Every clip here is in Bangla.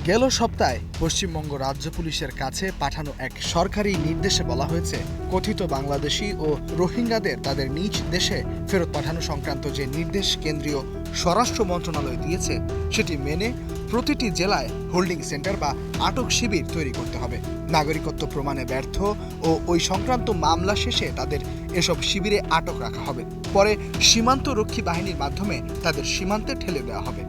গেল সপ্তাহে পশ্চিমবঙ্গ রাজ্য পুলিশের কাছে পাঠানো এক সরকারি নির্দেশে বলা হয়েছে, কথিত বাংলাদেশি ও রোহিঙ্গাদের তাদের নিজ দেশে ফেরত পাঠানো সংক্রান্ত যে নির্দেশ কেন্দ্রীয় স্বরাষ্ট্র মন্ত্রণালয় দিয়েছে, সেটি মেনে প্রতিটি জেলায় হোল্ডিং সেন্টার বা আটক শিবির তৈরি করতে হবে। নাগরিকত্ব প্রমাণে ব্যর্থ ও ওই সংক্রান্ত মামলা শেষে তাদের এসব শিবিরে আটক রাখা হবে। পরে সীমান্ত রক্ষী বাহিনীর মাধ্যমে তাদের সীমান্তে ঠেলে দেওয়া হবে।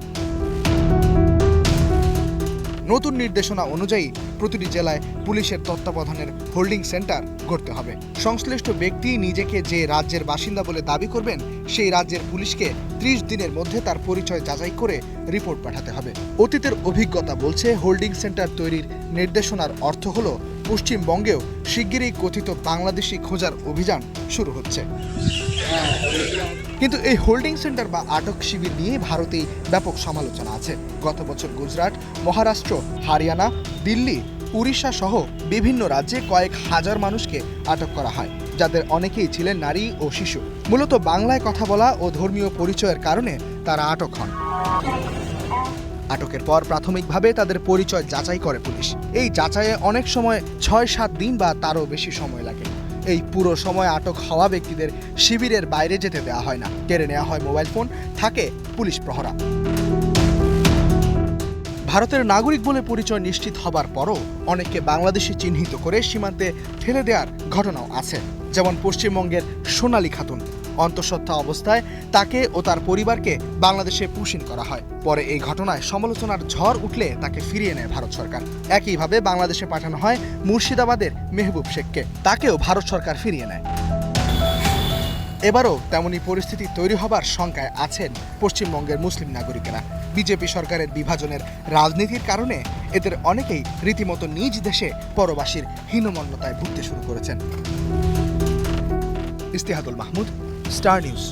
নতুন নির্দেশনা অনুযায়ী প্রতিটি জেলায় পুলিশের তত্ত্বাবধানের হোল্ডিং সেন্টার গড়তে হবে। সংশ্লিষ্ট ব্যক্তি নিজেকে যে রাজ্যের বাসিন্দা বলে দাবি করবেন, সেই রাজ্যের পুলিশকে 30 দিনের মধ্যে তার পরিচয় যাচাই করে রিপোর্ট পাঠাতে হবে। অতীতের অভিজ্ঞতা বলছে, হোল্ডিং সেন্টার তৈরির নির্দেশনার অর্থ হল পশ্চিমবঙ্গেও শিগগিরই কথিত বাংলাদেশি খোঁজার অভিযান শুরু হচ্ছে। কিন্তু এই হোল্ডিং সেন্টার বা আটক শিবির নিয়ে ভারতেই ব্যাপক সমালোচনা আছে। গত বছর গুজরাট, মহারাষ্ট্র, হরিয়ানা, দিল্লি, উড়িষ্যা সহ বিভিন্ন রাজ্যে কয়েক হাজার মানুষকে আটক করা হয়, যাদের অনেকেই ছিলেন নারী ও শিশু। মূলত বাংলায় কথা বলা ও ধর্মীয় পরিচয়ের কারণে তারা আটক হন। আটকের পর প্রাথমিকভাবে তাদের পরিচয় যাচাই করে পুলিশ। এই যাচাইয়ে অনেক সময় 6-7 দিন বা তারও বেশি সময় লাগে। এই পুরো সময় আটক হওয়া ব্যক্তিদের শিবিরের বাইরে যেতে দেওয়া হয় না। কেড়ে নেওয়া হয় মোবাইল ফোন, থাকে পুলিশ প্রহরা। ভারতের নাগরিক বলে পরিচয় নিশ্চিত হবার পরও অনেককে বাংলাদেশি চিহ্নিত করে সীমান্তে ঠেলে দেওয়ার ঘটনাও আছে। যেমন পশ্চিমবঙ্গের সোনালী খাতুন। অন্তঃসত্ত্বা অবস্থায় তাকে ও তার পরিবারকে বাংলাদেশে পুশিন করা হয়। পরে এই ঘটনায় সমালোচনার ঝড় উঠলে তাকে ফিরিয়ে নেয় ভারত সরকার। একইভাবে বাংলাদেশে পাঠানো হয় মুর্শিদাবাদের মেহবুব শেখকে, তাকেও ভারত সরকার ফিরিয়ে নেয়। এবারও তেমনই পরিস্থিতি তৈরি হবার শঙ্কায় আছেন পশ্চিমবঙ্গের মুসলিম নাগরিকেরা। বিজেপি সরকারের বিভাজনের রাজনীতির কারণে এদের অনেকেই রীতিমতো নিজ দেশে পরবাসীর হীনমন্যতায় ভুগতে শুরু করেছেন। ইস্তেহাদুল মাহমুদ, স্টার নিউজ।